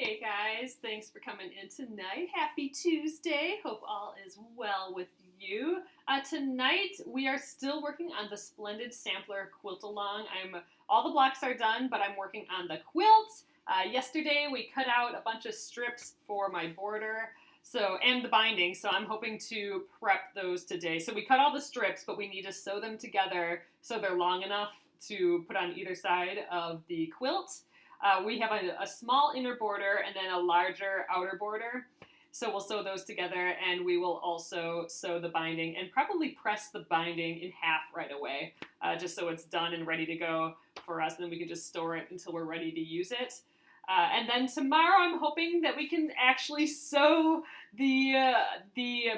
Hey guys, thanks for coming in tonight. Happy Tuesday. Hope all is well with you. Tonight we are still working on the Splendid Sampler quilt along. All the blocks are done, but I'm working on the quilt. Yesterday we cut out a bunch of strips for my border. And the binding, so I'm hoping to prep those today. So we cut all the strips, but we need to sew them together so they're long enough to put on either side of the quilt. We have a small inner border and then a larger outer border. So we'll sew those together, and we will also sew the binding and probably press the binding in half right away, just so it's done and ready to go for us. And then we can just store it until we're ready to use it. And then tomorrow I'm hoping that we can actually sew the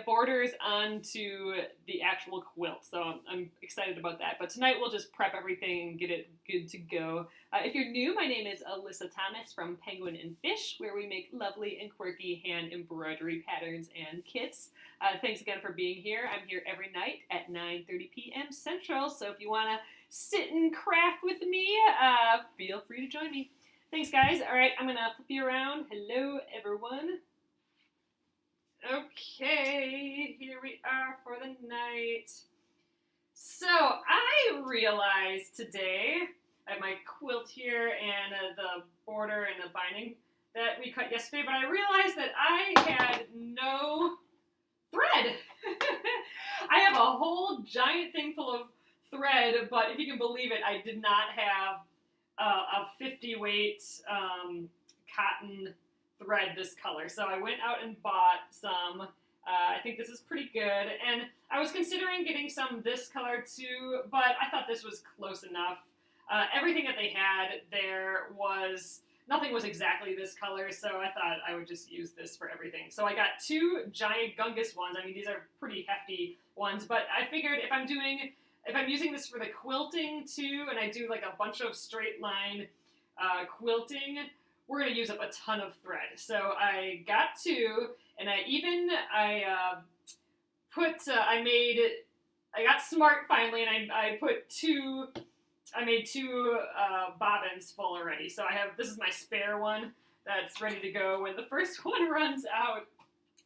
borders onto the actual quilt. So I'm excited about that. But tonight we'll just prep everything and get it good to go. If you're new, my name is Alyssa Thomas from Penguin and Fish, where we make lovely and quirky hand embroidery patterns and kits. Thanks again for being here. I'm here every night at 9:30 p.m. Central. So if you want to sit and craft with me, feel free to join me. Thanks, guys. All right, I'm going to flip you around. Hello, everyone. Okay, here we are for the night. So I realized today, I have my quilt here and the border and the binding that we cut yesterday, but I realized that I had no thread. I have a whole giant thing full of thread, but if you can believe it, I did not have a 50 weight cotton thread this color. So I went out and bought some. I think this is pretty good. And I was considering getting some this color too, but I thought this was close enough. Everything that they had there nothing was exactly this color, so I thought I would just use this for everything. So I got two giant Gungus ones. I mean, these are pretty hefty ones, but I figured if I'm using this for the quilting too, and I do like a bunch of straight line quilting, we're going to use up a ton of thread. So I got two, and I got smart finally, and I made two bobbins full already. So this is my spare one that's ready to go when the first one runs out.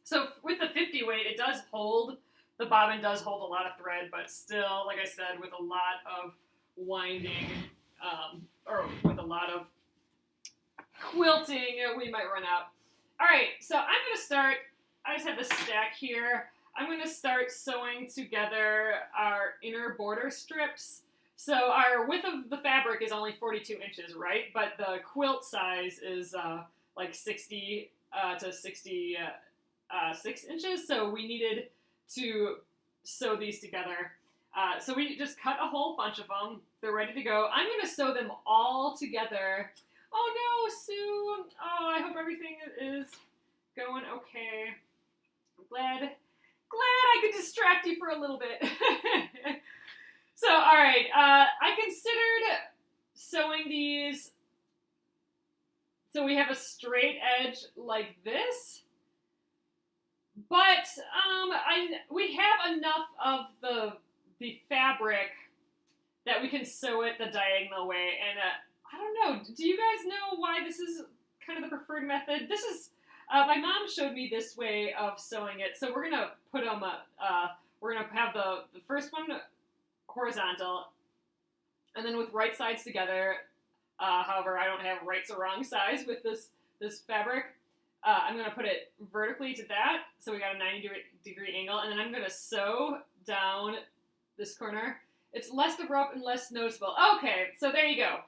So with the 50 weight, the bobbin does hold a lot of thread, but still, like I said, with a lot of winding, or with a lot of quilting, we might run out. All right, so I'm going to start. I just have this stack here. I'm going to start sewing together our inner border strips. So our width of the fabric is only 42 inches, right? But the quilt size is like 60 to 66 inches. So we needed to sew these together. So we just cut a whole bunch of them. They're ready to go. I'm going to sew them all together. Oh no, Sue! Oh, I hope everything is going okay. I'm glad I could distract you for a little bit. So, all right, I considered sewing these so we have a straight edge like this, but we have enough of the fabric that we can sew it the diagonal way, and I don't know, do you guys know why this is kind of the preferred method? This is, my mom showed me this way of sewing it, so we're going to put them, we're going to have the first one horizontal, and then with right sides together. However, I don't have rights or wrong sides with this fabric. I'm going to put it vertically to that, so we got a 90-degree angle, and then I'm going to sew down this corner. It's less abrupt and less noticeable. Okay, so there you go.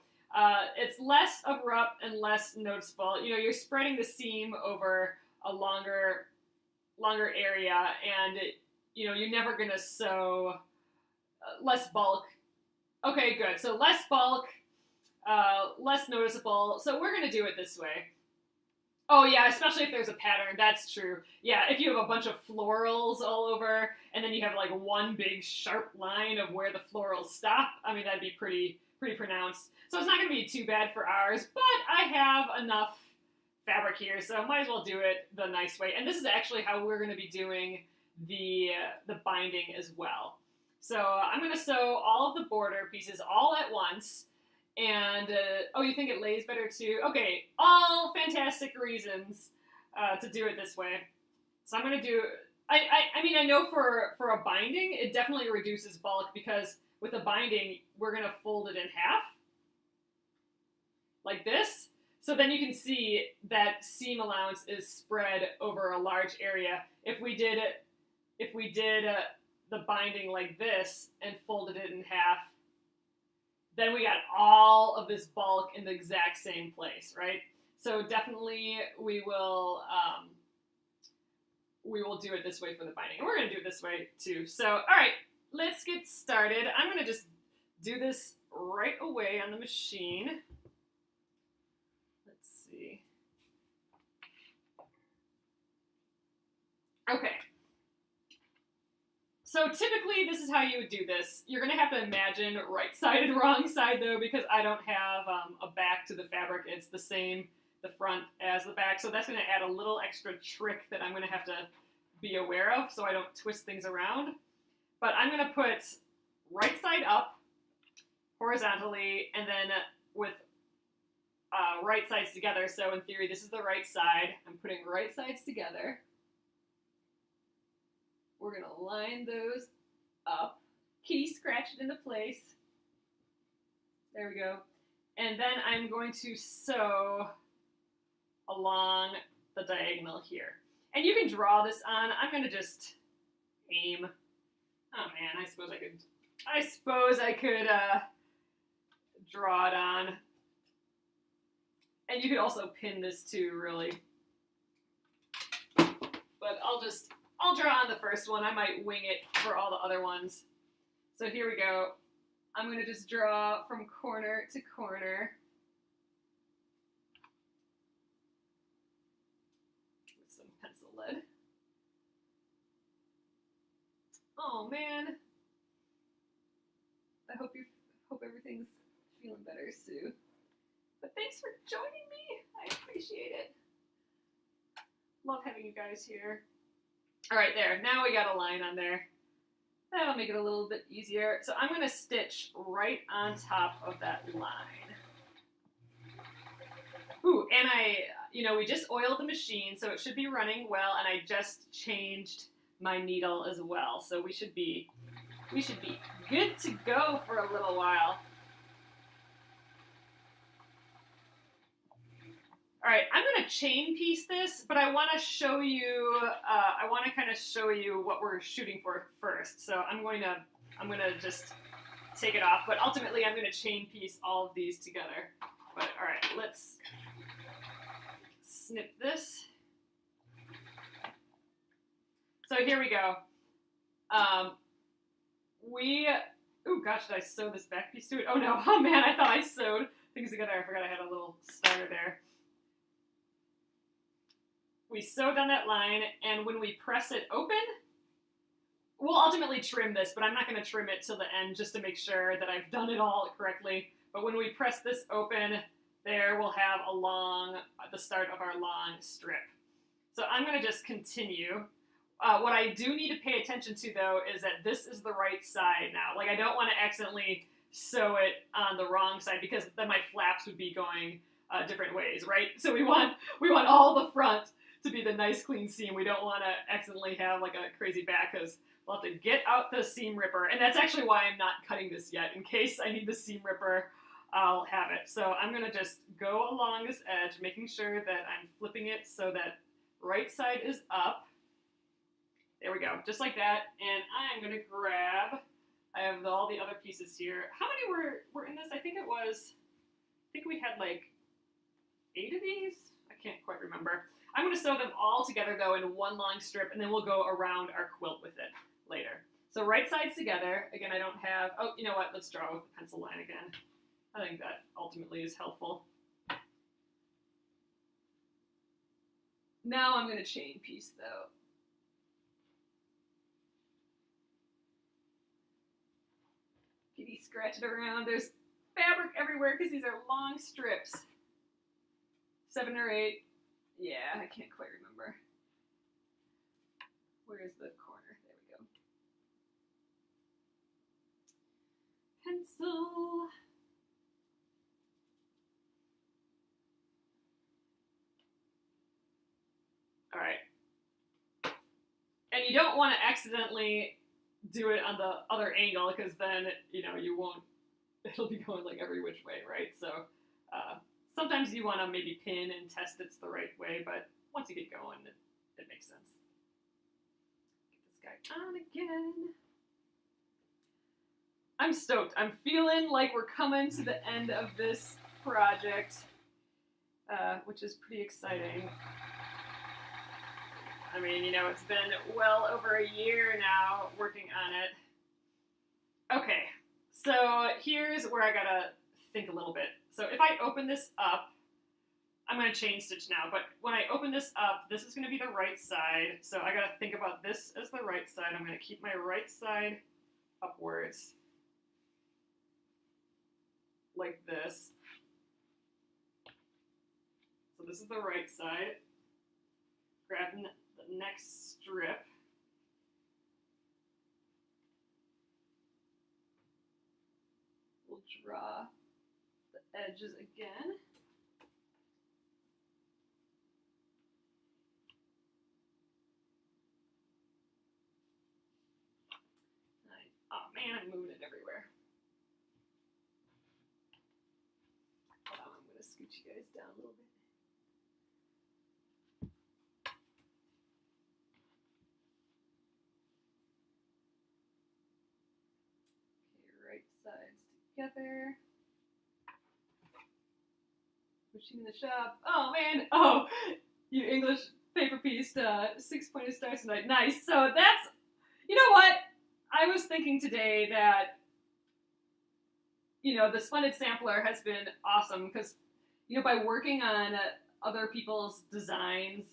It's less abrupt and less noticeable. You know, you're spreading the seam over a longer area, and you're never going to sew less bulk. Okay, good. So less bulk, less noticeable. So we're going to do it this way. Oh yeah, especially if there's a pattern. That's true. Yeah, if you have a bunch of florals all over, and then you have like one big sharp line of where the florals stop, I mean, that'd be pretty pronounced. So it's not going to be too bad for ours, but I have enough fabric here, so might as well do it the nice way. And this is actually how we're going to be doing the binding as well. So I'm going to sew all of the border pieces all at once, And, oh, you think it lays better too? Okay, all fantastic reasons to do it this way. So I'm going to do, I mean, I know for a binding, it definitely reduces bulk because with a binding, we're going to fold it in half, like this. So then you can see that seam allowance is spread over a large area. If we did the binding like this and folded it in half, then we got all of this bulk in the exact same place, right? So definitely we will do it this way for the binding. And we're going to do it this way too. So, all right, let's get started. I'm going to just do this right away on the machine. Let's see. Okay. So typically, this is how you would do this. You're going to have to imagine right side and wrong side, though, because I don't have a back to the fabric. It's the same, the front as the back. So that's going to add a little extra trick that I'm going to have to be aware of so I don't twist things around. But I'm going to put right side up horizontally and then with right sides together. So in theory, this is the right side. I'm putting right sides together. We're going to line those up. Kitty scratch it into place. There we go. And then I'm going to sew along the diagonal here. And you can draw this on. I'm going to just aim. Oh man, I suppose I could draw it on. And you could also pin this too, really. But I'll draw on the first one. I might wing it for all the other ones. So here we go. I'm going to just draw from corner to corner. With some pencil lead. Oh man. I hope everything's feeling better, Sue. But thanks for joining me. I appreciate it. Love having you guys here. All right, there. Now we got a line on there. That'll make it a little bit easier. So I'm going to stitch right on top of that line. Ooh, and we just oiled the machine, so it should be running well, and I just changed my needle as well. So we should be good to go for a little while. All right, I'm going to chain piece this, but I want to show you, kind of show you what we're shooting for first. So I'm going to just take it off, but ultimately I'm going to chain piece all of these together. But all right, let's snip this. So here we go. Oh gosh, did I sew this back piece to it? Oh no, oh man, I thought I sewed things together. I forgot I had a little starter there. We sew down that line, and when we press it open, we'll ultimately trim this, but I'm not going to trim it till the end just to make sure that I've done it all correctly. But when we press this open, there we'll have the start of our long strip. So I'm going to just continue. What I do need to pay attention to, though, is that this is the right side now. Like, I don't want to accidentally sew it on the wrong side because then my flaps would be going different ways, right? So we want all the front to be the nice clean seam. We don't want to accidentally have like a crazy back because we'll have to get out the seam ripper. And that's actually why I'm not cutting this yet. In case I need the seam ripper, I'll have it. So I'm going to just go along this edge, making sure that I'm flipping it so that right side is up. There we go, just like that. And I'm going to grab, I have all the other pieces here. How many were in this? I think we had like 8 of these. I can't quite remember. I'm going to sew them all together, though, in one long strip, and then we'll go around our quilt with it later. So right sides together. Again, I don't have... Oh, you know what? Let's draw with the pencil line again. I think that ultimately is helpful. Now I'm going to chain piece, though. Kitty scratch it around. There's fabric everywhere because these are long strips. 7 or 8. Yeah, I can't quite remember. Where's the corner? There we go. Pencil. you don't want to accidentally do it on the other angle, because then, you know, you won't, it'll be going like every which way, right? So sometimes you want to maybe pin and test it's the right way, but once you get going, it makes sense. Get this guy on again. I'm stoked. I'm feeling like we're coming to the end of this project, which is pretty exciting. I mean, you know, it's been well over a year now working on it. Okay, so here's where I gotta think a little bit. So if I open this up, I'm gonna chain stitch now, but when I open this up, this is gonna be the right side. So I gotta think about this as the right side. I'm gonna keep my right side upwards, like this. So this is the right side. Grab the next strip. We'll draw the edges again. Oh man, I'm moving it everywhere. Hold on, I'm going to scoot you guys down a little bit. Sides together. Machine in the shop. Oh man! Oh, you English paper pieced 6-pointed stars tonight. Nice. So that's, you know what? I was thinking today that, you know, the Splendid Sampler has been awesome because, you know, by working on other people's designs,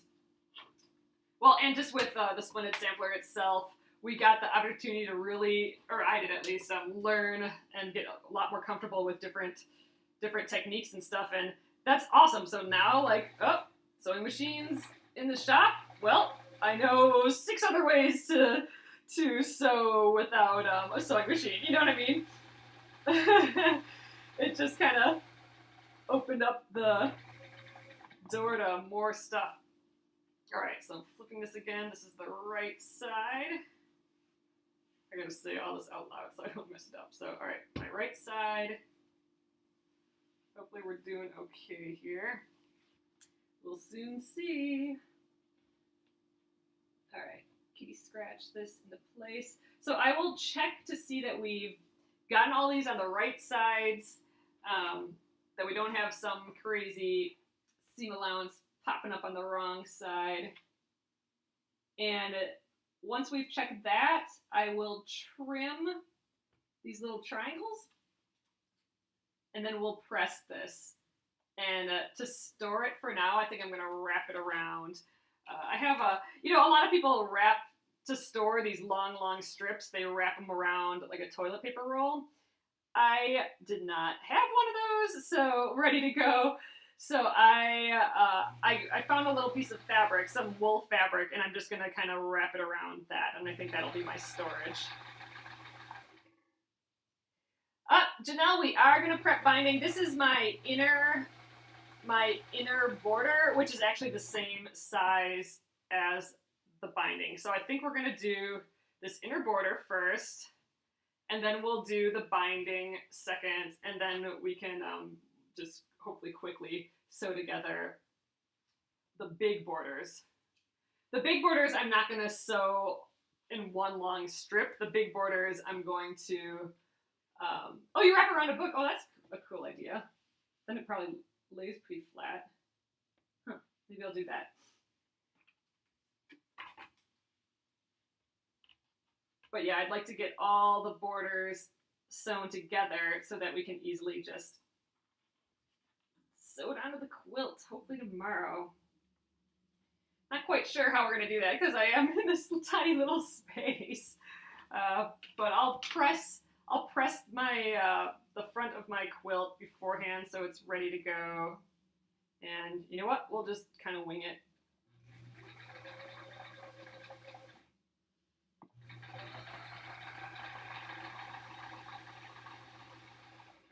well, and just with the Splendid Sampler itself, we got the opportunity to really, or I did at least, learn and get a lot more comfortable with different techniques and stuff, and that's awesome. So now, like, oh, sewing machines in the shop. Well, I know 6 other ways to sew without a sewing machine. You know what I mean? It just kind of opened up the door to more stuff. All right, so I'm flipping this again. This is the right side. I gotta say all this out loud so I don't mess it up. So, all right, my right side. Hopefully we're doing okay here. We'll soon see. All right, kitty scratch this into place. So I will check to see that we've gotten all these on the right sides, that we don't have some crazy seam allowance popping up on the wrong side. And once we've checked that, I will trim these little triangles, and then we'll press this. And to store it for now, I think I'm gonna wrap it around. I have you know, a lot of people wrap to store these long strips. They wrap them around like a toilet paper roll. I did not have one of those, so ready to go. So I found a little piece of fabric, some wool fabric, and I'm just gonna kind of wrap it around that, and I think that'll be my storage. Janelle, we are gonna prep binding. This is my inner border, which is actually the same size as the binding. So I think we're gonna do this inner border first, and then we'll do the binding second, and then we can just hopefully quickly sew together the big borders. The big borders I'm not going to sew in one long strip. The big borders I'm going to, oh, you wrap around a book. Oh, that's a cool idea. Then it probably lays pretty flat. Huh, maybe I'll do that. But yeah, I'd like to get all the borders sewn together so that we can easily just sew it onto the quilt, hopefully tomorrow. Not quite sure how we're going to do that because I am in this tiny little space. But I'll press my the front of my quilt beforehand so it's ready to go. And you know what? We'll just kind of wing it.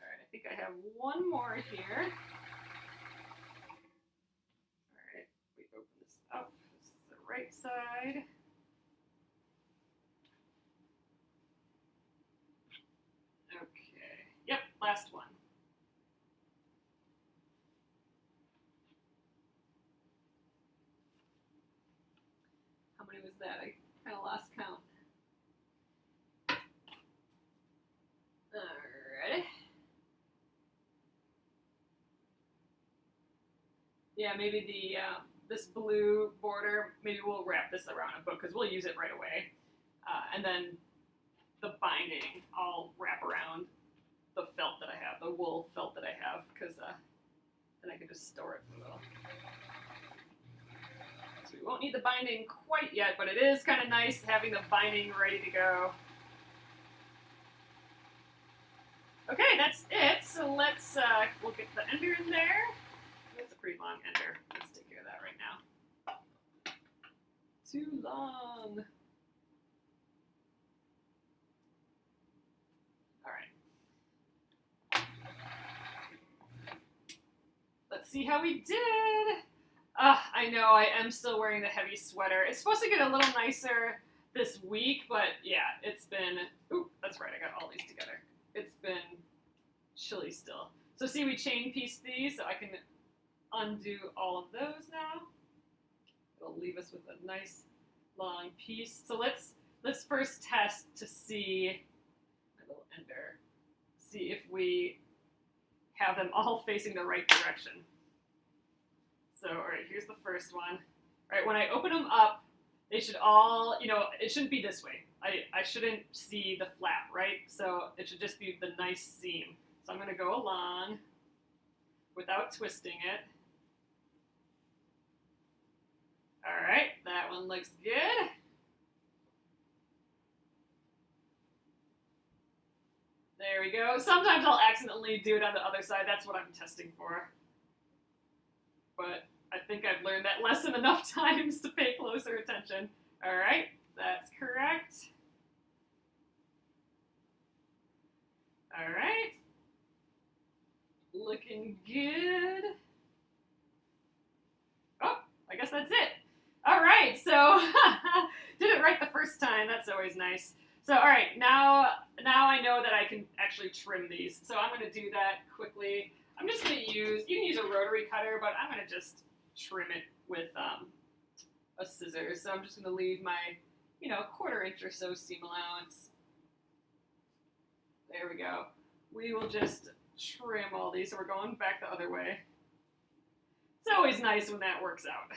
All right, I think I have one more here. All right, we open this up. This is the right side. last one. How many was that? I kind of lost count. Alrighty. Yeah, maybe the this blue border, maybe we'll wrap this around a book because we'll use it right away. And then the binding, I'll wrap around the felt that I have, the wool felt that I have, because then I can just store it for a little. So we won't need the binding quite yet, but it is kind of nice having the binding ready to go. Okay, that's it. So let's we'll get the ender in there. That's a pretty long ender. Let's take care of that right now. Too long. All right. Let's see how we did. I know I am still wearing the heavy sweater. It's supposed to get a little nicer this week, but yeah, it's been, ooh, that's right, I got all these together. It's been chilly still. So see, we chain piece these, so I can undo all of those now. It'll leave us with a nice long piece. So let's first test to see, my little ender, see if we have them all facing the right direction. So, all right, here's the first one. All right, when I open them up, they should all, you know, it shouldn't be this way. I shouldn't see the flap, right? So it should just be the nice seam. So I'm gonna go along without twisting it. All right, that one looks good. There we go. Sometimes I'll accidentally do it on the other side. That's what I'm testing for. But I think I've learned that lesson enough times to pay closer attention. All right, that's correct. All right. Looking good. Oh, I guess that's it. All right, so did it right the first time. That's always nice. So, all right, now I know that I can actually trim these. So I'm going to do that quickly. I'm just going to use, you can use a rotary cutter, but I'm going to just trim it with a scissors. So I'm just going to leave my, 1/4 inch or so seam allowance. There we go. We will just trim all these. So we're going back the other way. It's always nice when that works out.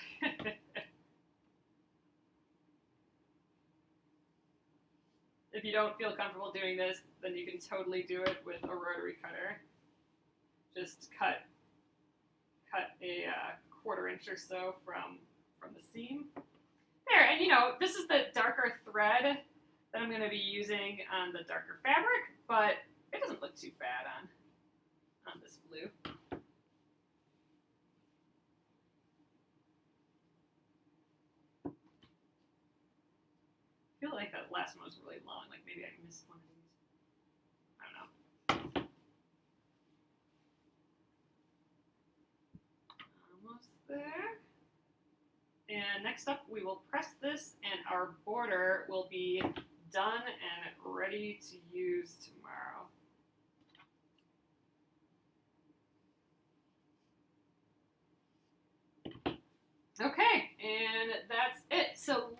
If you don't feel comfortable doing this, then you can totally do it with a rotary cutter. Just cut a 1/4 inch or so from the seam. There, and this is the darker thread that I'm going to be using on the darker fabric, but it doesn't look too bad on this blue. I feel like that last one was really long, like maybe I missed one of these. I don't know. Almost there. And next up, we will press this, and our border will be done and ready to use tomorrow. Okay, and that's it. So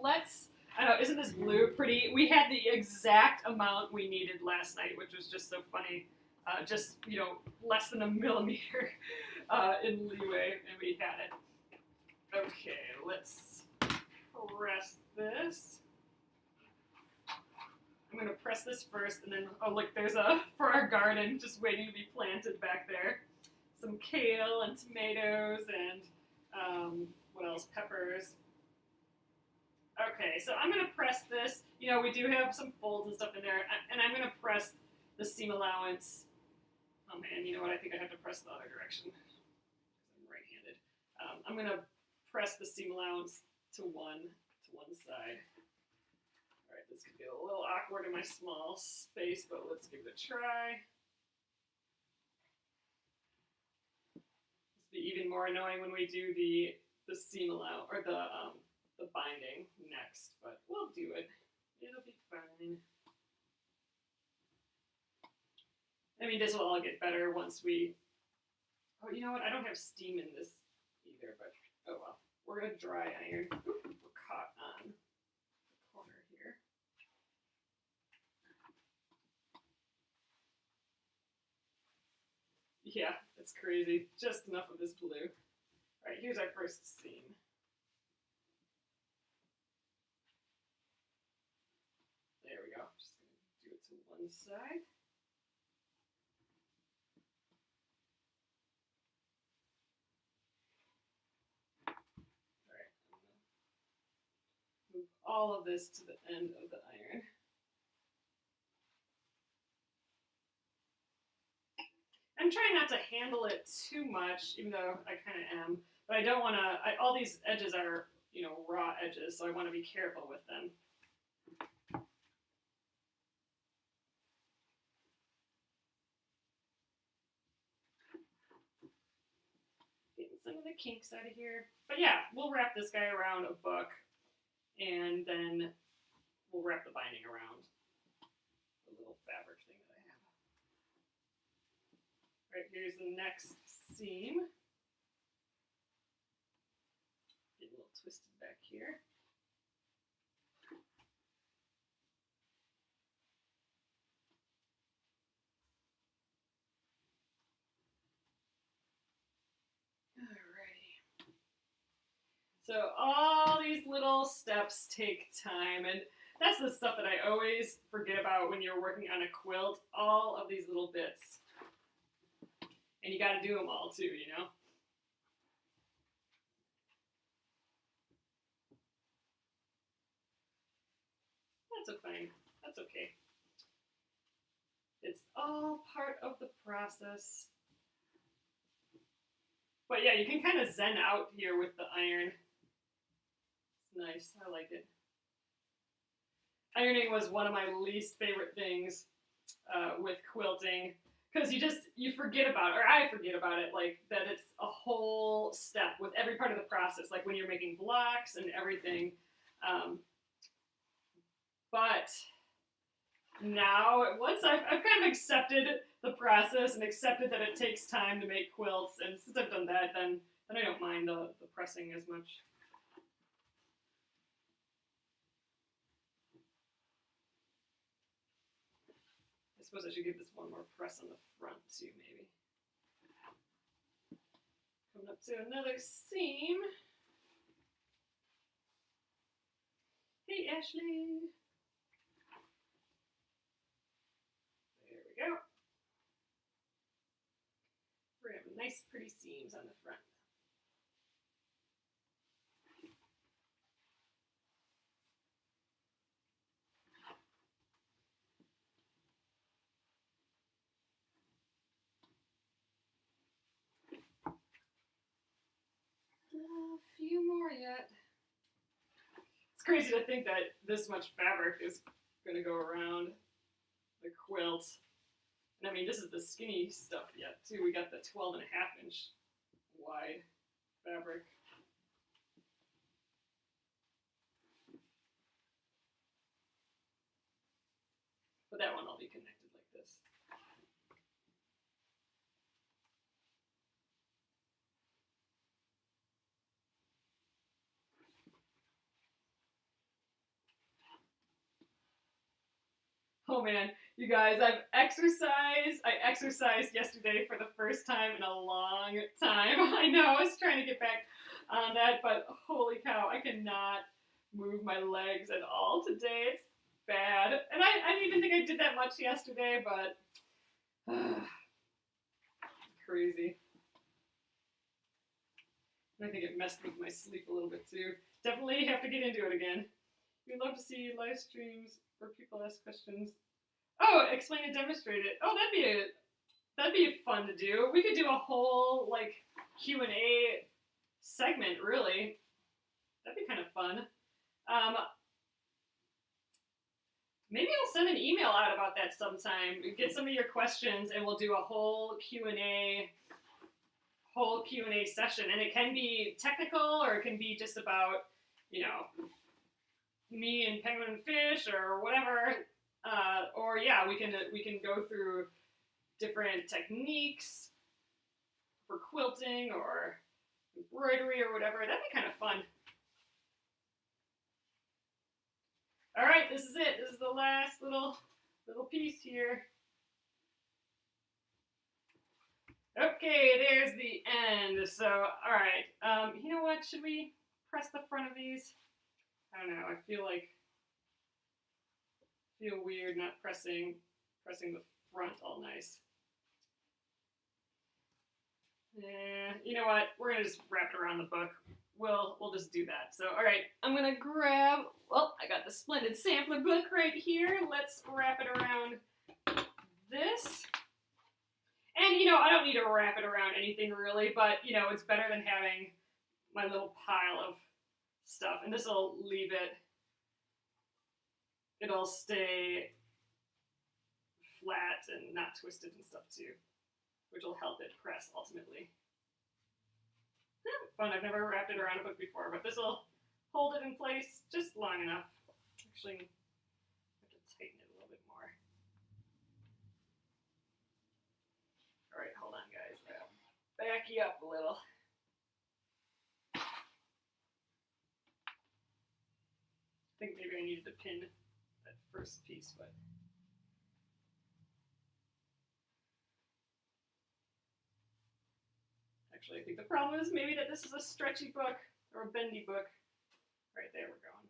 I know, isn't this blue pretty? We had the exact amount we needed last night, which was just so funny. Just, less than a millimeter in leeway, and we had it. Okay, let's press this. I'm going to press this first, and then, oh look, there's for our garden, just waiting to be planted back there. Some kale and tomatoes and, what else, peppers. Okay, so I'm going to press this. We do have some folds and stuff in there, and I'm going to press the seam allowance. Oh man, you know what? I think I have to press the other direction. I'm right-handed. I'm going to press the seam allowance to one side. All right, this could be a little awkward in my small space, but let's give it a try. This will be even more annoying when we do the seam allowance or the binding next, but we'll do it. It'll be fine. I mean, this will all get better once we, oh, you know what? I don't have steam in this either, but oh well. We're going to dry iron. Oop, we're caught on the corner here. Yeah, it's crazy. Just enough of this blue. All right, here's our first seam. There we go. Just going to do it to one side. All right, I'm going to move all of this to the end of the iron. I'm trying not to handle it too much, even though I kind of am. But I don't want to, all these edges are, you know, raw edges, so I want to be careful with them. Getting some of the kinks out of here. But yeah, we'll wrap this guy around a book, and then we'll wrap the binding around the little fabric thing that I have. All right, here's the next seam. Get a little twisted back here. Alrighty. So all these little steps take time, and that's the stuff that I always forget about when you're working on a quilt, all of these little bits. And you got to do them all too, you know? That's fine. That's okay. It's all part of the process. But yeah, you can kind of zen out here with the iron. It's nice. I like it. Ironing was one of my least favorite things with quilting, because you forget about it, or I forget about it, like that it's a whole step with every part of the process, like when you're making blocks and everything. But now, once I've kind of accepted the process and accepted that it takes time to make quilts, and since I've done that, then I don't mind the pressing as much. I suppose I should give this one more press on the front too, maybe. Coming up to another seam. Hey, Ashley. There we go. We're gonna have nice, pretty seams on the front. A few more yet. It's crazy to think that this much fabric is going to go around the quilt. And I mean, this is the skinny stuff yet, too. We got the 12.5-inch wide fabric. But that one will be connected like this. Oh man, you guys, I've exercised. I exercised yesterday for the first time in a long time. I know, I was trying to get back on that, but holy cow, I cannot move my legs at all today. It's bad. And I didn't even think I did that much yesterday, but crazy. And I think it messed with my sleep a little bit too. Definitely have to get into it again. We'd love to see live streams where people ask questions. Oh, explain and demonstrate it. Oh, that'd be fun to do. We could do a whole like Q&A segment, really. That'd be kind of fun. Maybe I'll send an email out about that sometime. Get some of your questions, and we'll do a whole Q&A session. And it can be technical, or it can be just about, you know, me and penguin and fish or whatever. Or yeah, we can go through different techniques for quilting or embroidery or whatever. That'd be kind of fun. All right, this is it. This is the last little piece here. Okay, there's the end. So, all right. You know what? Should we press the front of these? I don't know. I feel weird not pressing the front all nice. Yeah, you know what? We're gonna just wrap it around the book. We'll just do that. So, all right, I'm gonna grab. Well, I got the Splendid Sampler book right here. Let's wrap it around this. And, you know, I don't need to wrap it around anything really, but, you know, it's better than having my little pile of stuff. And this will leave it, it'll stay flat and not twisted and stuff too, which will help it press ultimately. Fun, I've never wrapped it around a book before, but this will hold it in place just long enough. Actually, I have to tighten it a little bit more. All right, hold on, guys. Back you up a little. I think maybe I needed to pin that first piece, but actually I think the problem is maybe that this is a stretchy book or a bendy book. Right there, we're going.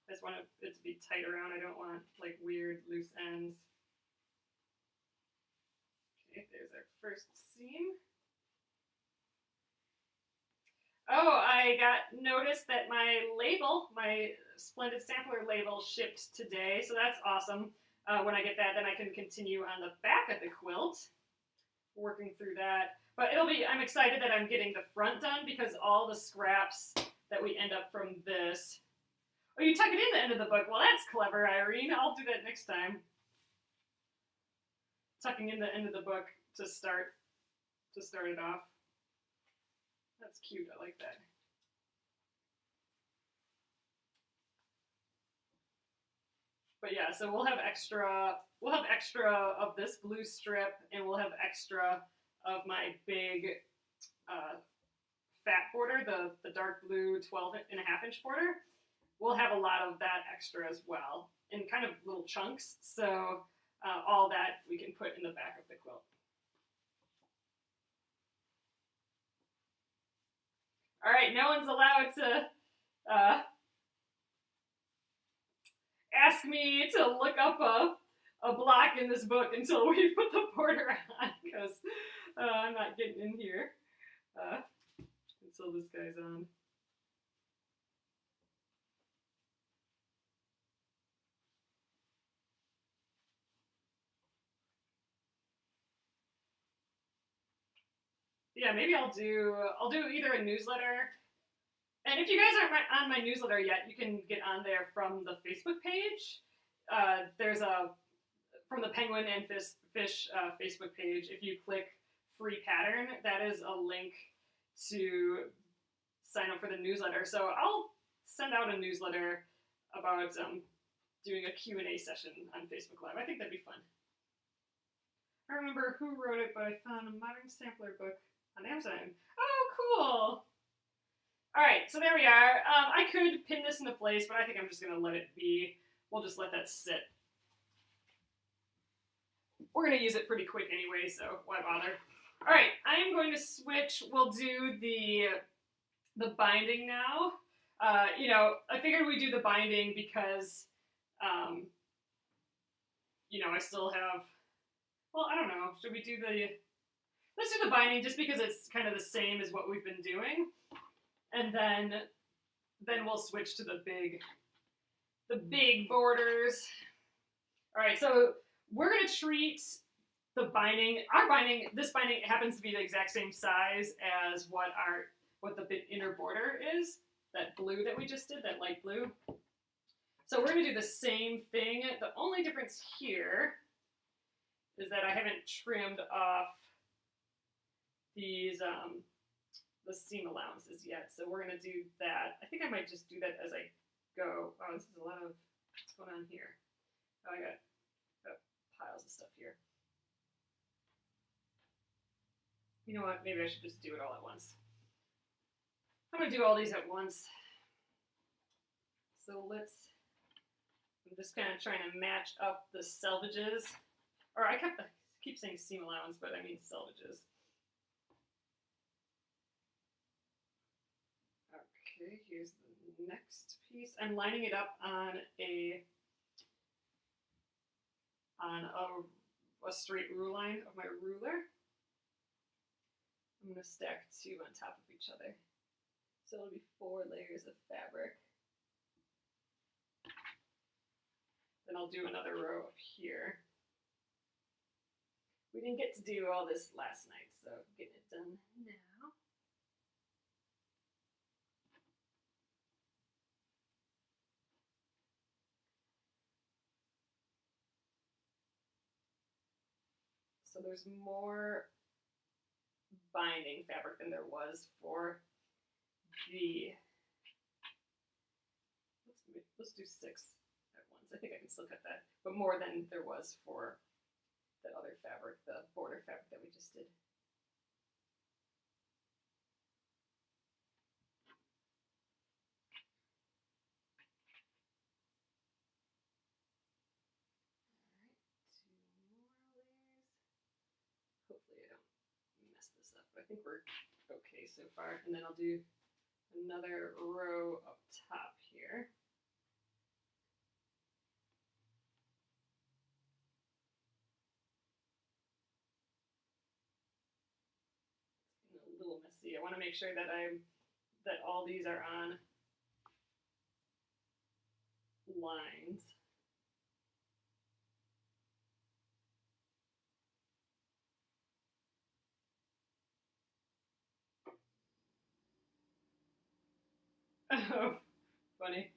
I just want it to be tight around. I don't want like weird loose ends. Okay, there's our first seam. Oh, I got noticed that my label, my Splendid Sampler label shipped today, so that's awesome. When I get that, then I can continue on the back of the quilt, working through that. But I'm excited that I'm getting the front done because all the scraps that we end up from this. Oh, you tuck it in the end of the book. Well, that's clever, Irene. I'll do that next time. Tucking in the end of the book to start it off. That's cute. I like that. But yeah, so we'll have extra of this blue strip, and we'll have extra of my big fat border, the dark blue 12.5-inch border. We'll have a lot of that extra as well in kind of little chunks. So all that we can put in the back of the quilt. All right, no one's allowed to ask me to look up a block in this book until we put the border on, because I'm not getting in here until this guy's on. Yeah, maybe I'll do either a newsletter, and if you guys aren't on my newsletter yet, you can get on there from the Facebook page. There's from the Penguin and Fish Facebook page. If you click free pattern, that is a link to sign up for the newsletter. So I'll send out a newsletter about doing a Q&A session on Facebook Live. I think that'd be fun. I remember who wrote it, but I found a modern sampler book on Amazon. Oh, cool. All right, so there we are. I could pin this into place, but I think I'm just going to let it be. We'll just let that sit. We're going to use it pretty quick anyway, so why bother? All right, I'm going to switch. We'll do the binding now. You know, I figured we'd do the binding because, you know, I still have, well, I don't know. Should we do let's do the binding just because it's kind of the same as what we've been doing. And then we'll switch to the big borders. All right, so we're gonna treat the binding, this binding happens to be the exact same size as what the inner border is, that blue that we just did, that light blue. So we're gonna do the same thing. The only difference here is that I haven't trimmed off these, the seam allowances yet, so we're gonna do that. I think I might just do that as I go. Oh, this is a lot of, what's going on here? Oh, I got piles of stuff here. You know what? Maybe I should just do it all at once. I'm going to do all these at once. So I'm just kind of trying to match up the selvages. Or I keep saying seam allowance, but I mean selvages. Okay, here's the next piece. I'm lining it up on a straight rule line of my ruler. I'm going to stack 2 on top of each other. So it'll be 4 layers of fabric. Then I'll do another row up here. We didn't get to do all this last night, so getting it done now. So there's more binding fabric than there was for the, let's do 6 at once. I think I can still cut that, but more than there was for that other fabric, the border fabric that we just did. Hopefully I don't mess this up, but I think we're okay so far. And then I'll do another row up top here. It's getting a little messy. I want to make sure that all these are on lines. Oh, funny.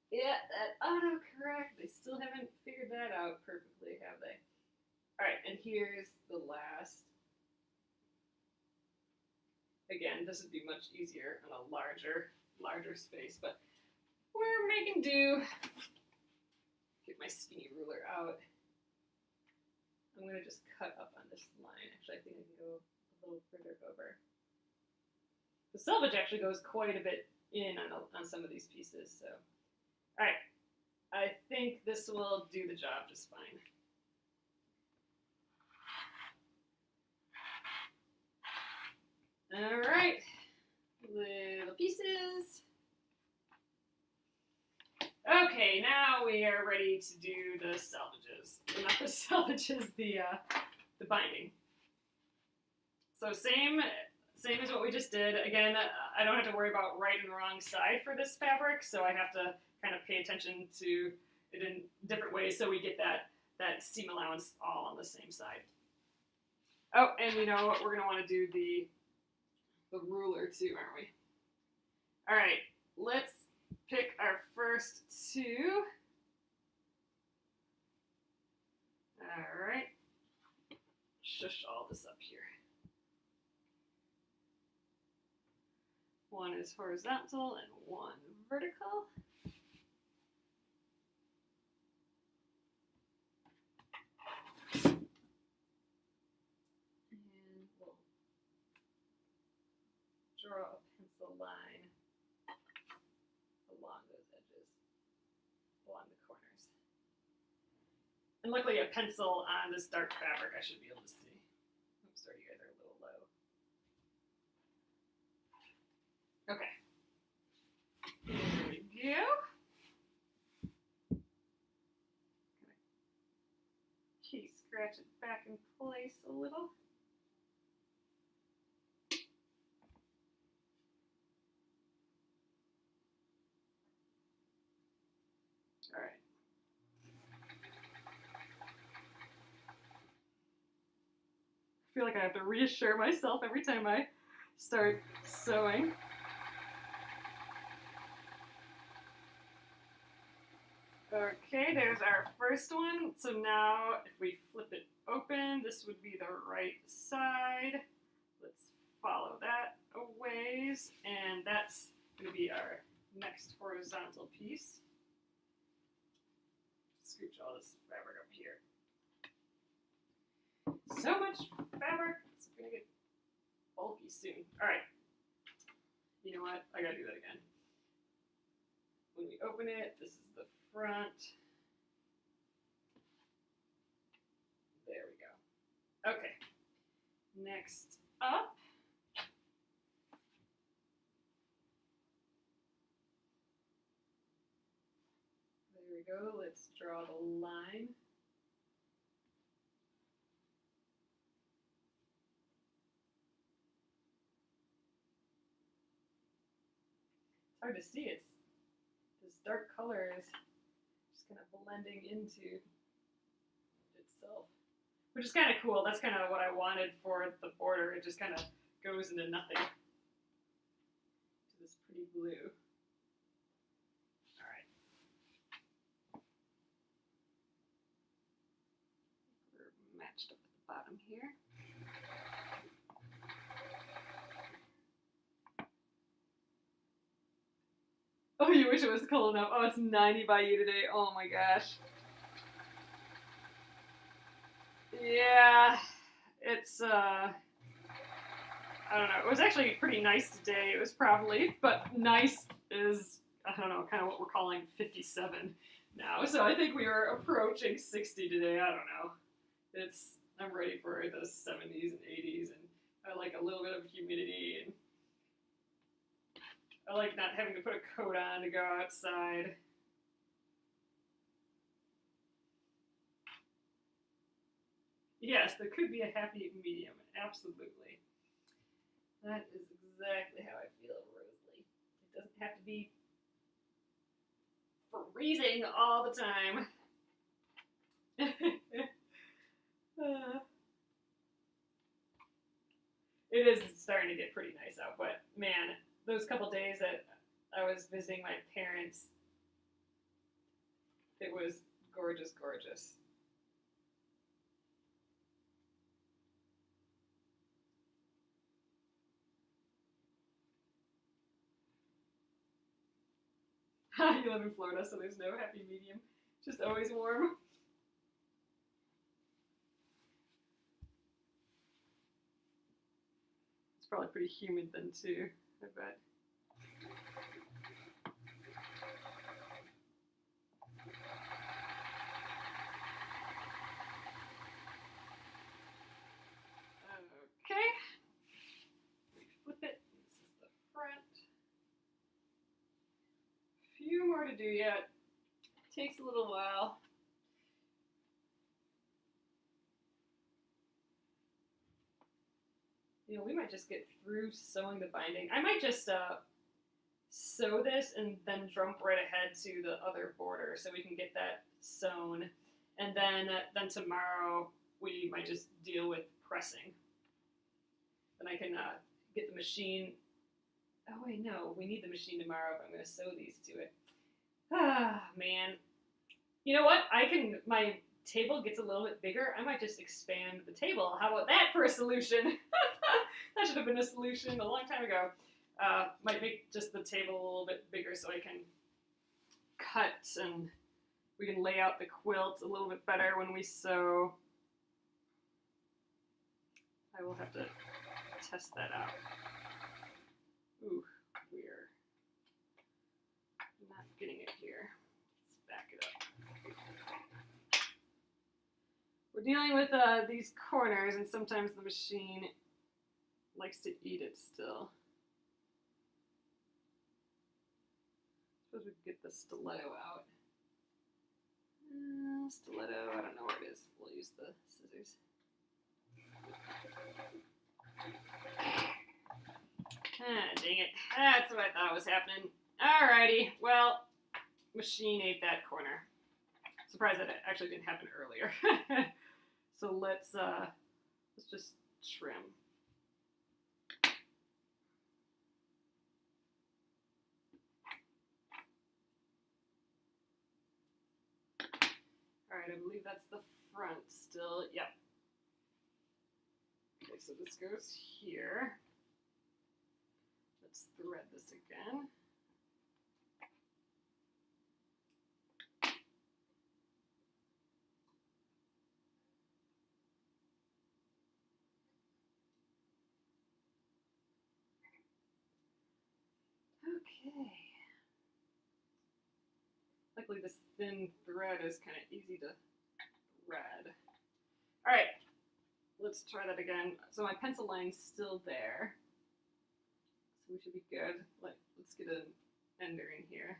Yeah, that autocorrect. They still haven't figured that out perfectly, have they? All right, and here's the last. Again, this would be much easier on a larger space, but we're making do. Get my skinny ruler out. I'm gonna just cut up on this line. Actually, I think I can go a little further over. The selvage actually goes quite a bit in on some of these pieces, so. All right, I think this will do the job just fine. All right, little pieces. Okay, now we are ready to do the selvages. Well, not the selvages, the binding. So same as what we just did. Again, I don't have to worry about right and wrong side for this fabric, so I have to kind of pay attention to it in different ways so we get that seam allowance all on the same side. Oh, and you know what? We're going to want to do the ruler too, aren't we? All right, let's pick our first 2. All right, shush all this up here. One is horizontal and one vertical. And we'll draw a pencil line along those edges, along the corners. And luckily a pencil on this dark fabric I should be able to see. Oops, sorry, you guys are a little low. Okay. There we go. Okay, scratch it back in place a little. All right. I feel like I have to reassure myself every time I start sewing. Okay, there's our first one. So now if we flip it open, this would be the right side. Let's follow that a ways, and that's going to be our next horizontal piece. Scooch all this fabric up here. so much fabric. It's gonna get bulky soon. All right. You know what? I gotta do that again. When we open it, this is the front. There we go. Okay. Next up. There we go. Let's draw the line. It's hard to see. It's this dark color is just kind of blending into itself, which is kind of cool. That's kind of what I wanted for the border. It just kind of goes into nothing to this pretty blue. All right. We're matched up at the bottom here. Oh, you wish it was cold enough. Oh, it's 90 by you today. Oh my gosh. Yeah, it's, I don't know. It was actually pretty nice today. It was probably, but nice is, I don't know, kind of what we're calling 57 now. So I think we are approaching 60 today. I don't know. I'm ready for the 70s and 80s, and I like a little bit of humidity, and I like not having to put a coat on to go outside. Yes, there could be a happy medium. Absolutely. That is exactly how I feel, Rosalie. It doesn't have to be freezing all the time. It is starting to get pretty nice out, but man, those couple days that I was visiting my parents, it was gorgeous, gorgeous. You live in Florida, so there's no happy medium. Just always warm. It's probably pretty humid then too, I bet. Okay. We flip it. This is the front. Few more to do yet. Takes a little while. You know, we might just get through sewing the binding. I might just sew this and then jump right ahead to the other border so we can get that sewn. And then tomorrow we might just deal with pressing. Then I can get the machine. Oh wait, no, we need the machine tomorrow, but I'm going to sew these to it. Ah, man. You know what? My table gets a little bit bigger. I might just expand the table. How about that for a solution? That should have been a solution a long time ago. Might make just the table a little bit bigger so I can cut and we can lay out the quilt a little bit better when we sew. I will have to test that out. Ooh, we're not getting it here. Let's back it up. We're dealing with these corners, and sometimes the machine likes to eat it still. Suppose we could get the stiletto out. Stiletto, I don't know where it is. We'll use the scissors. Ah, dang it. That's what I thought was happening. Alrighty, well, machine ate that corner. Surprised that it actually didn't happen earlier. So let's just trim. Alright, I believe that's the front still. Yep. Okay, so this goes here. Let's thread this again. Luckily this thin thread is kind of easy to thread. All right, let's try that again. So my pencil line's still there. So we should be good. Let's get an ender in here.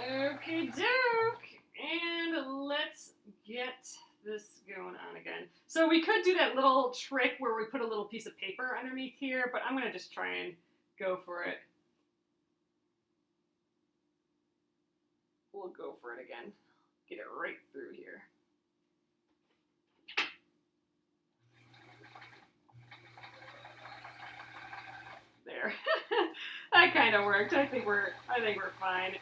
Okay, doke. And let's get this going on again. So we could do that little trick where we put a little piece of paper underneath here, but I'm gonna just try and go for it. We'll go for it again. Get it right through here. There. That kind of worked. I think we're fine.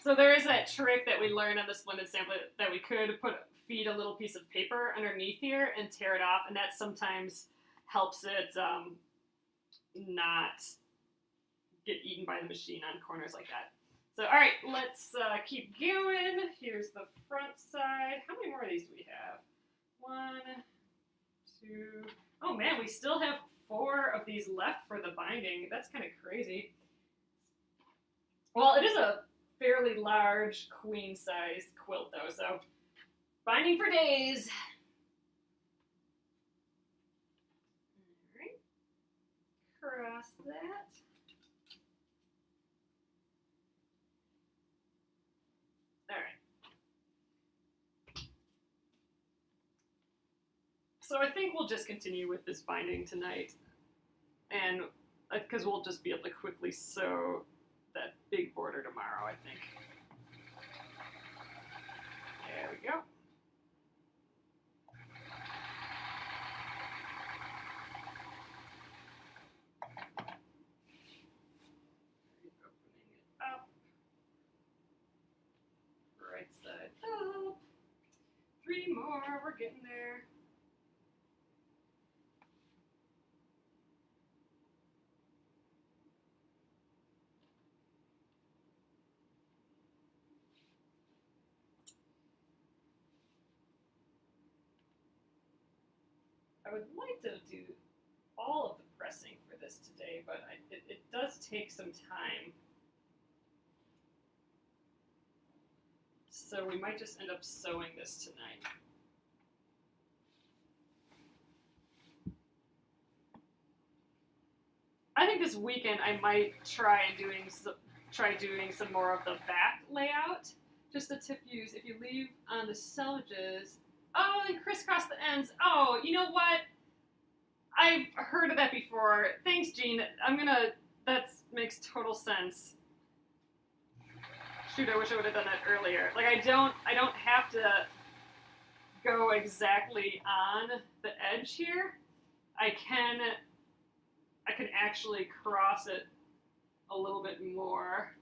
So there is that trick that we learned on the Splendid Sampler that we could feed a little piece of paper underneath here and tear it off, and that sometimes helps it not get eaten by the machine on corners like that. So, all right, let's keep going. Here's the front side. How many more of these do we have? 1, 2. Oh man, we still have 4 of these left for the binding. That's kind of crazy. Well, it is a fairly large queen size quilt though, so binding for days. All right, cross that. All right. So I think we'll just continue with this binding tonight, and because we'll just be able to quickly sew that big border tomorrow, I think. There we go. Opening it up. Right side up. 3 more, we're getting there. I would like to do all of the pressing for this today, but it does take some time. So we might just end up sewing this tonight. I think this weekend I might try doing some more of the back layout. Just the tip use, if you leave on the selvages. Oh, and crisscross the ends. Oh, you know what? I've heard of that before. Thanks, Jean. That makes total sense. Shoot, I wish I would have done that earlier. Like, I don't have to go exactly on the edge here. I can actually cross it a little bit more.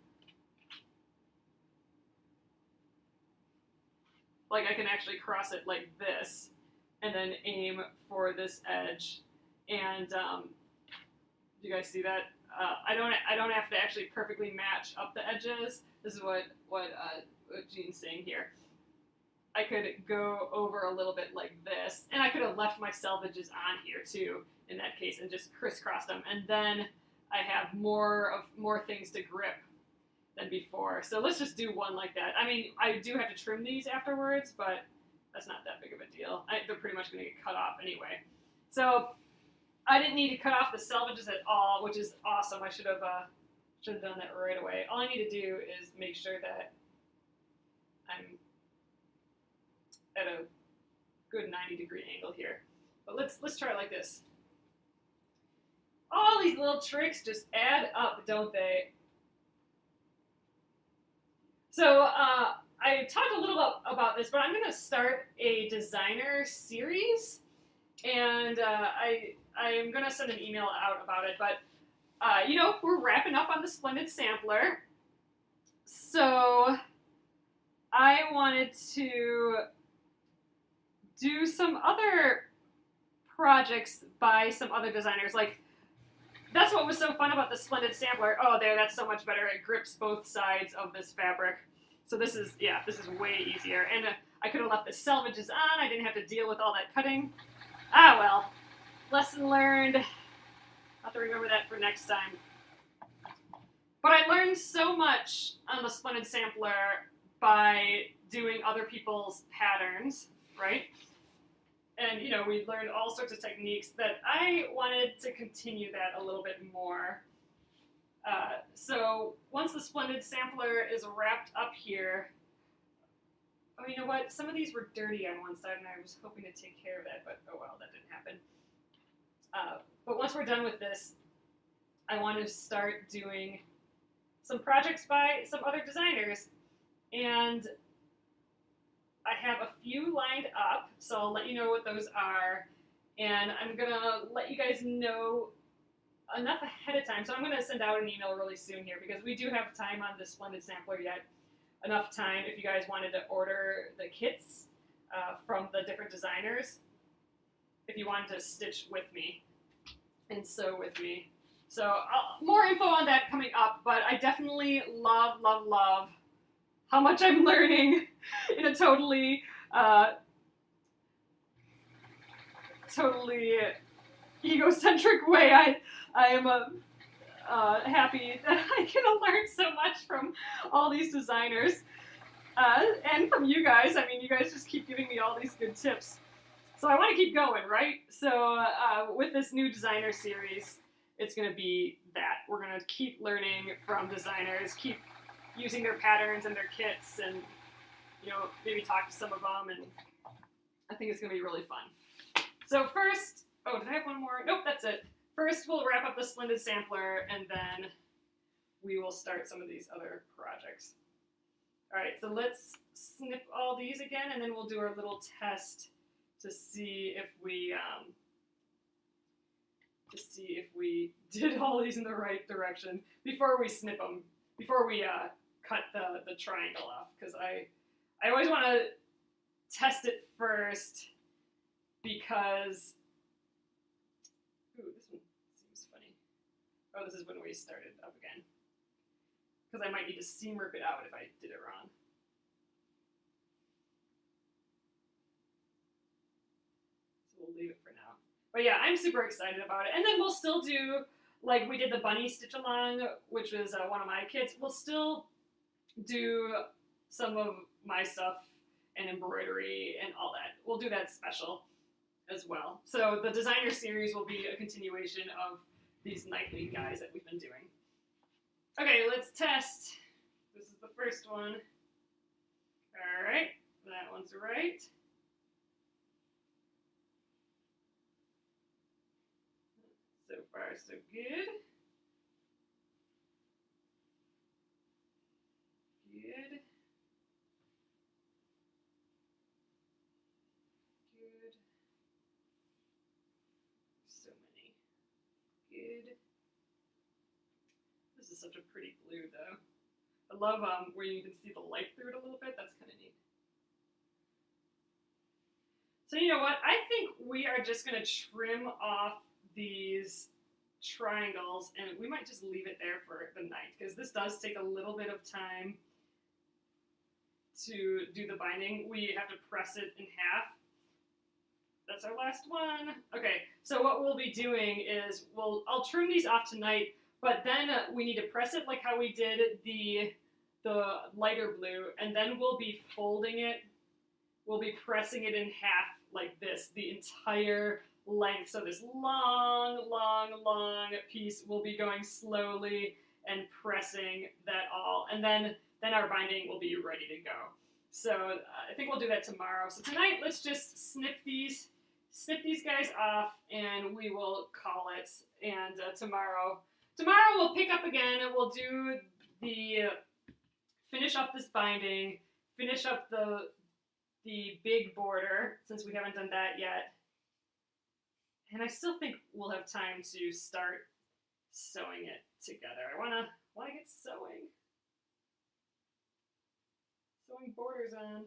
Like, I can actually cross it like this, and then aim for this edge. And do you guys see that? I don't have to actually perfectly match up the edges. This is what Jean's saying here. I could go over a little bit like this, and I could have left my selvages on here too in that case, and just crisscrossed them. And then I have more things to grip than before. So let's just do one like that. I mean, I do have to trim these afterwards, but that's not that big of a deal. They're pretty much going to get cut off anyway. So I didn't need to cut off the selvages at all, which is awesome. I should have done that right away. All I need to do is make sure that I'm at a good 90-degree angle here. But let's try it like this. All these little tricks just add up, don't they? So I talked a little about this, but I'm going to start a designer series, and I am going to send an email out about it. But you know, we're wrapping up on the Splendid Sampler, so I wanted to do some other projects by some other designers. Like, that's what was so fun about the Splendid Sampler. Oh, that's so much better. It grips both sides of this fabric. So this is way easier. And I could have left the selvages on. I didn't have to deal with all that cutting. Ah, well. Lesson learned. I'll have to remember that for next time. But I learned so much on the Splendid Sampler by doing other people's patterns, right? And, you know, we learned all sorts of techniques that I wanted to continue that a little bit more. So once the Splendid Sampler is wrapped up here, oh, you know what? Some of these were dirty on one side, and I was hoping to take care of that, but oh well, that didn't happen. But once we're done with this, I want to start doing some projects by some other designers. And I have a few lined up, so I'll let you know what those are. And I'm going to let you guys know enough ahead of time. So I'm going to send out an email really soon here because we do have time on this Splendid Sampler yet. Enough time if you guys wanted to order the kits from the different designers. If you wanted to stitch with me and sew with me. So more info on that coming up, but I definitely love how much I'm learning in a totally egocentric way. I am happy that I get to learn so much from all these designers and from you guys. I mean, you guys just keep giving me all these good tips. So I want to keep going, right? So with this new designer series, it's going to be that. We're going to keep learning from designers, keep using their patterns and their kits, and, you know, maybe talk to some of them, and I think it's going to be really fun. So first, oh, did I have one more? Nope, that's it. First, we'll wrap up the Splendid Sampler, and then we will start some of these other projects. All right, so let's snip all these again, and then we'll do our little test to see if we did all these in the right direction before we snip them, before we cut the triangle off, because I always want to test it first because, ooh, this one seems funny. Oh, this is when we started up again, because I might need to seam rip it out if I did it wrong. So we'll leave it for now. But yeah, I'm super excited about it. And then we'll still do, like we did the bunny stitch along, which was one of my kits. We'll still do some of my stuff and embroidery and all that. We'll do that special as well. So the designer series will be a continuation of these nightly guys that we've been doing. Okay, let's test. This is the first one. All right, that one's right. So far, so good. Good. Good. So many. Good. This is such a pretty blue, though. I love where you can see the light through it a little bit. That's kind of neat. So you know what? I think we are just going to trim off these triangles, and we might just leave it there for the night, because this does take a little bit of time to do the binding. We have to press it in half. That's our last one. Okay, so what we'll be doing is I'll trim these off tonight, but then we need to press it like how we did the lighter blue, and then we'll be folding it. We'll be pressing it in half like this, the entire length. So this long piece will be going slowly and pressing that all, and then our binding will be ready to go. So I think we'll do that tomorrow. So tonight, let's just snip these guys off, and we will call it. And tomorrow we'll pick up again, and we'll do finish up this binding, finish up the big border, since we haven't done that yet. And I still think we'll have time to start sewing it together. I wanna get sewing borders on.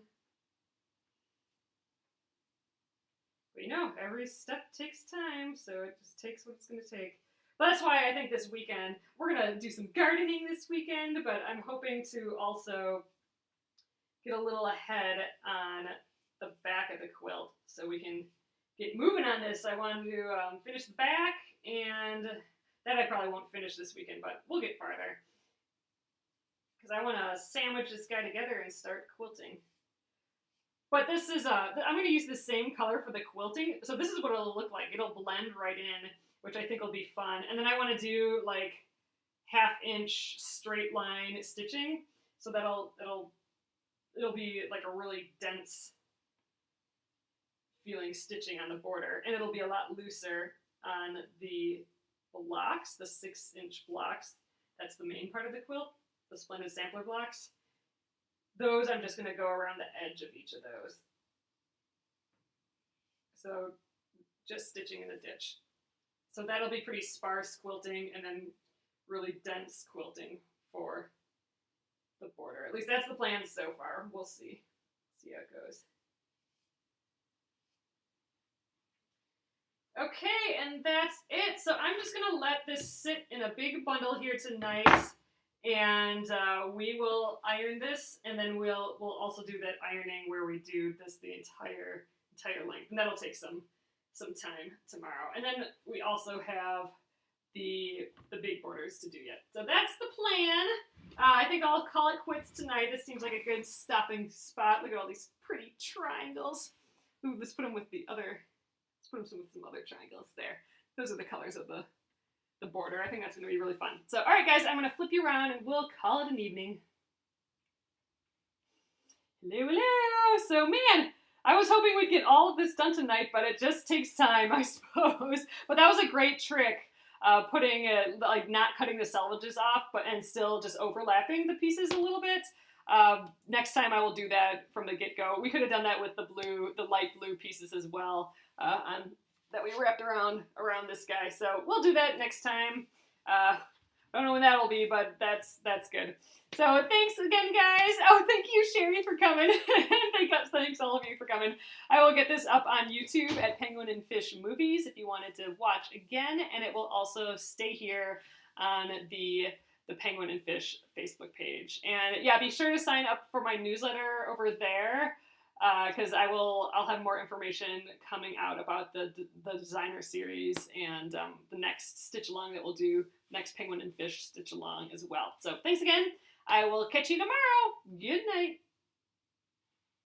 But you know, every step takes time, so it just takes what it's gonna take. But that's why I think this weekend, we're gonna do some gardening this weekend, but I'm hoping to also get a little ahead on the back of the quilt so we can get moving on this. I wanted to finish the back, and that I probably won't finish this weekend, but we'll get farther. because I want to sandwich this guy together and start quilting. But this is, I'm going to use the same color for the quilting. So this is what it'll look like. It'll blend right in, which I think will be fun. And then I want to do like 1/2 inch straight line stitching. So it'll be like a really dense feeling stitching on the border. And it'll be a lot looser on the blocks, the 6-inch blocks. That's the main part of the quilt, the Splendid Sampler blocks. Those, I'm just going to go around the edge of each of those. So just stitching in the ditch. So that'll be pretty sparse quilting and then really dense quilting for the border. At least that's the plan so far. We'll see how it goes. Okay, and that's it. So I'm just going to let this sit in a big bundle here tonight. And we will iron this, and then we'll also do that ironing where we do this the entire length, and that'll take some time tomorrow. And then we also have the big borders to do yet. So that's the plan. I think I'll call it quits tonight. This seems like a good stopping spot. Look at all these pretty triangles. Ooh, let's put them with some other triangles there. Those are the colors of the border. I think that's going to be really fun. So, all right, guys, I'm going to flip you around and we'll call it an evening. Hello, hello. So, man, I was hoping we'd get all of this done tonight, but it just takes time, I suppose. But that was a great trick, putting it, like not cutting the selvages off, and still just overlapping the pieces a little bit. Next time I will do that from the get-go. We could have done that with the light blue pieces as well, that we wrapped around this guy. So we'll do that next time. I don't know when that'll be, but that's good. So thanks again, guys. Oh, thank you, Sherry, for coming. Thanks all of you for coming. I will get this up on YouTube at Penguin and Fish Movies if you wanted to watch again, and it will also stay here on the Penguin and Fish Facebook page. And yeah, be sure to sign up for my newsletter over there. Because I'll have more information coming out about the designer series and the next stitch along that we'll do, next Penguin and Fish stitch along as well. So thanks again. I will catch you tomorrow. Good night.